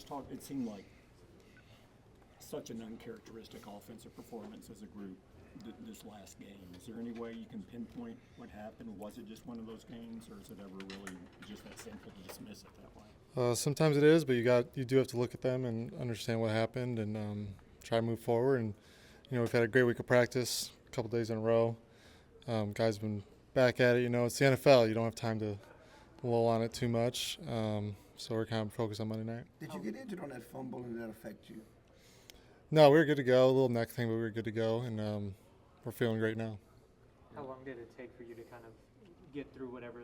just talk? It seemed like such an uncharacteristic offensive performance as a group this last game. Is there any way you can pinpoint what happened? Was it just one of those games, or is it ever really just that simple to dismiss it that way? Sometimes it is, but you do have to look at them and understand what happened and try to move forward. And we've had a great week of practice, a couple days in a row. Guys have been back at it. It's the NFL. You don't have time to lull on it too much. So we're kind of focused on Monday night. Did you get injured on that fumble, and did that affect you? No, we were good to go. A little neck thing, but we were good to go, and we're feeling great now. How long did it take for you to kind of get through whatever,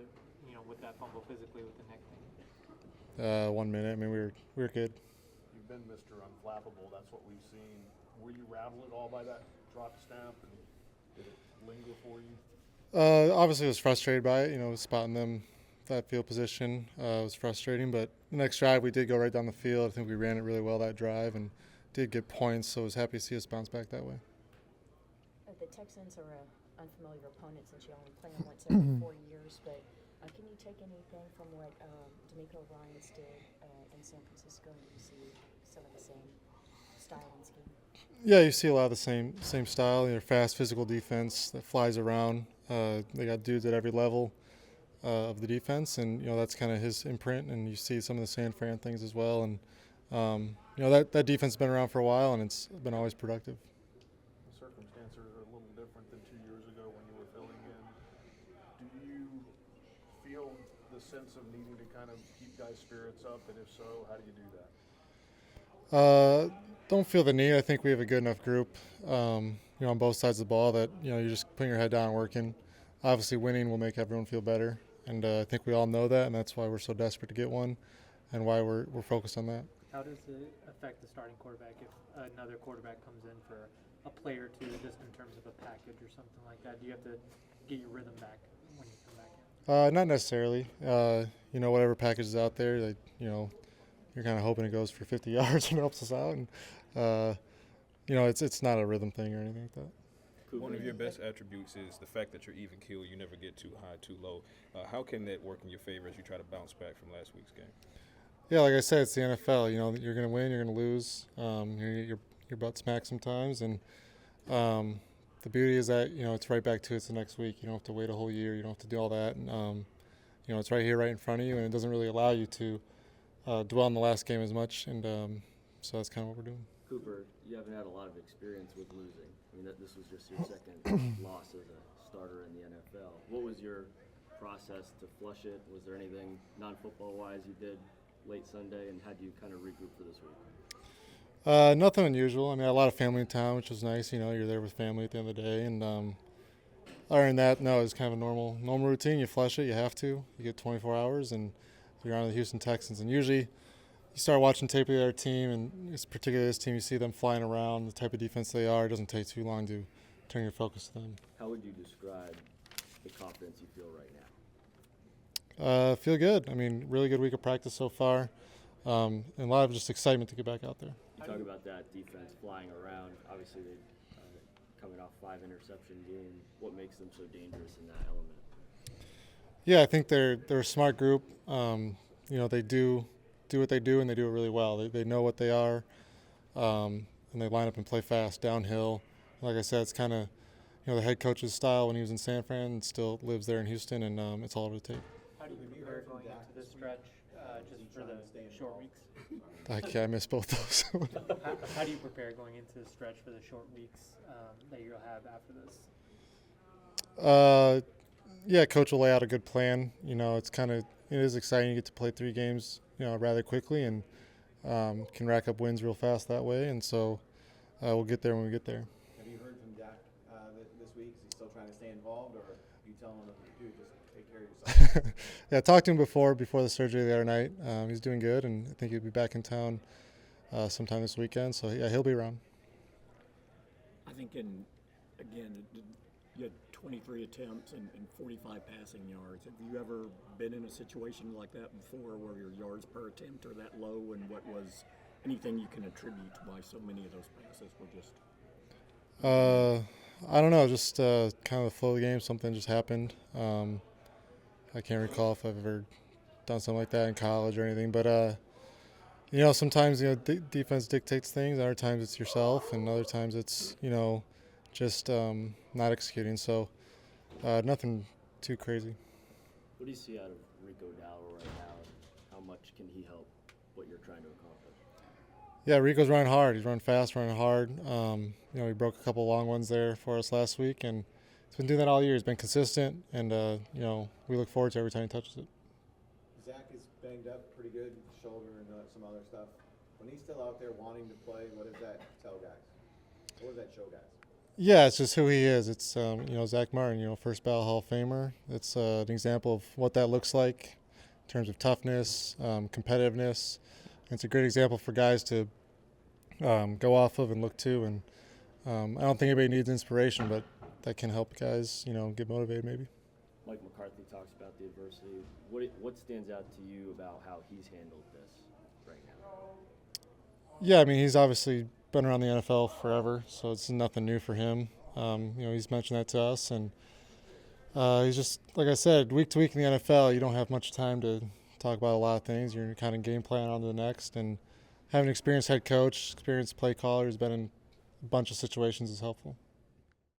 with that fumble physically with the neck thing? 1 minute. I mean, we were good. You've been Mr. Unflappable. That's what we've seen. Were you rattled at all by that drop snap, and did it linger for you? Obviously, I was frustrated by it. Spotting them that field position was frustrating. But the next drive, we did go right down the field. I think we ran it really well that drive and did get points. So I was happy to see us bounce back that way. The Texans are an unfamiliar opponent since you only play them once every 4 years. But can you take anything from what D'Amico Ryans did in San Francisco, and you see some of the same style and scheme? Yeah, you see a lot of the same style. They're fast, physical defense that flies around. They got dudes at every level of the defense, and that's kind of his imprint. And you see some of the San Fran things as well. And that defense has been around for a while, and it's been always productive. The circumstances are a little different than 2 years ago when you were filling in. Do you feel the sense of needing to kind of keep guys' spirits up, and if so, how do you do that? Don't feel the need. I think we have a good enough group, on both sides of the ball that you're just putting your head down and working. Obviously, winning will make everyone feel better, and I think we all know that, and that's why we're so desperate to get one, and why we're focused on that. How does it affect the starting quarterback if another quarterback comes in for a play or two, just in terms of a package or something like that? Do you have to get your rhythm back when you come back in? Not necessarily. Whatever package is out there, you're kind of hoping it goes for 50 yards and helps us out. And, it's not a rhythm thing or anything like that. One of your best attributes is the fact that you're even keel. You never get too high, too low. How can that work in your favor as you try to bounce back from last week's game? Yeah, like I said, it's the NFL. You're going to win, you're going to lose. You're going to get your butt smacked sometimes. And the beauty is that, it's right back to it's the next week. You don't have to wait a whole year. You don't have to do all that. And, it's right here, right in front of you, and it doesn't really allow you to dwell on the last game as much. And so that's kind of what we're doing. Cooper, you haven't had a lot of experience with losing. I mean, this was just your second loss as a starter in the NFL. What was your process to flush it? Was there anything non-football-wise you did late Sunday, and how do you kind of regroup for this week? Nothing unusual. I mean, I had a lot of family in town, which was nice. You're there with family at the end of the day. And other than that, no, it's kind of a normal routine. You flush it, you have to. You get 24 hours, and you're on the Houston Texans. And usually you start watching tape of their team, and particularly this team, you see them flying around, the type of defense they are. It doesn't take too long to turn your focus to them. How would you describe the confidence you feel right now? Feel good. I mean, really good week of practice so far, and a lot of just excitement to get back out there. You talk about that defense flying around. Obviously, they coming off 5 interception game. What makes them so dangerous in that element? Yeah, I think they're a smart group. They do what they do, and they do it really well. They know what they are, and they line up and play fast downhill. Like I said, it's kind of the head coach's style when he was in San Fran, and still lives there in Houston, and it's all over the tape. How do you prepare going into this stretch, just for the short weeks? I missed both those. How do you prepare going into the stretch for the short weeks that you'll have after this? Yeah, coach will lay out a good plan. It is exciting. You get to play 3 games, rather quickly, and can rack up wins real fast that way. And so we'll get there when we get there. Have you heard from Dak this week? Is he still trying to stay involved, or are you telling him, dude, just take care of yourself? Yeah, I talked to him before the surgery the other night. He's doing good, and I think he'll be back in town sometime this weekend. So, yeah, he'll be around. I think, you had 23 attempts and 45 passing yards. Have you ever been in a situation like that before where your yards per attempt are that low, and what was anything you can attribute to why so many of those passes were just? I don't know, just kind of the flow of the game. Something just happened. I can't recall if I've ever done something like that in college or anything, but You know, sometimes defense dictates things. Other times it's yourself, and other times it's just not executing. So nothing too crazy. What do you see out of Rico Dowell right now? How much can he help what you're trying to accomplish? Yeah, Rico's running hard. He's running fast, running hard. He broke a couple long ones there for us last week, and he's been doing that all year. He's been consistent, and we look forward to every time he touches it. Zach is banged up pretty good, shoulder and some other stuff. When he's still out there wanting to play, what does that tell guys? What does that show guys? Yeah, it's just who he is. It's Zach Martin, first ballot Hall of Famer. It's an example of what that looks like in terms of toughness, competitiveness. And it's a great example for guys to go off of and look to. And I don't think anybody needs inspiration, but that can help guys, get motivated maybe. Mike McCarthy talks about the adversity. What stands out to you about how he's handled this right now? Yeah, I mean, he's obviously been around the NFL forever, so it's nothing new for him. He's mentioned that to us, and he's just, like I said, week to week in the NFL, you don't have much time to talk about a lot of things. You're kind of game plan on to the next, and having an experienced head coach, experienced play caller who's been in a bunch of situations is helpful.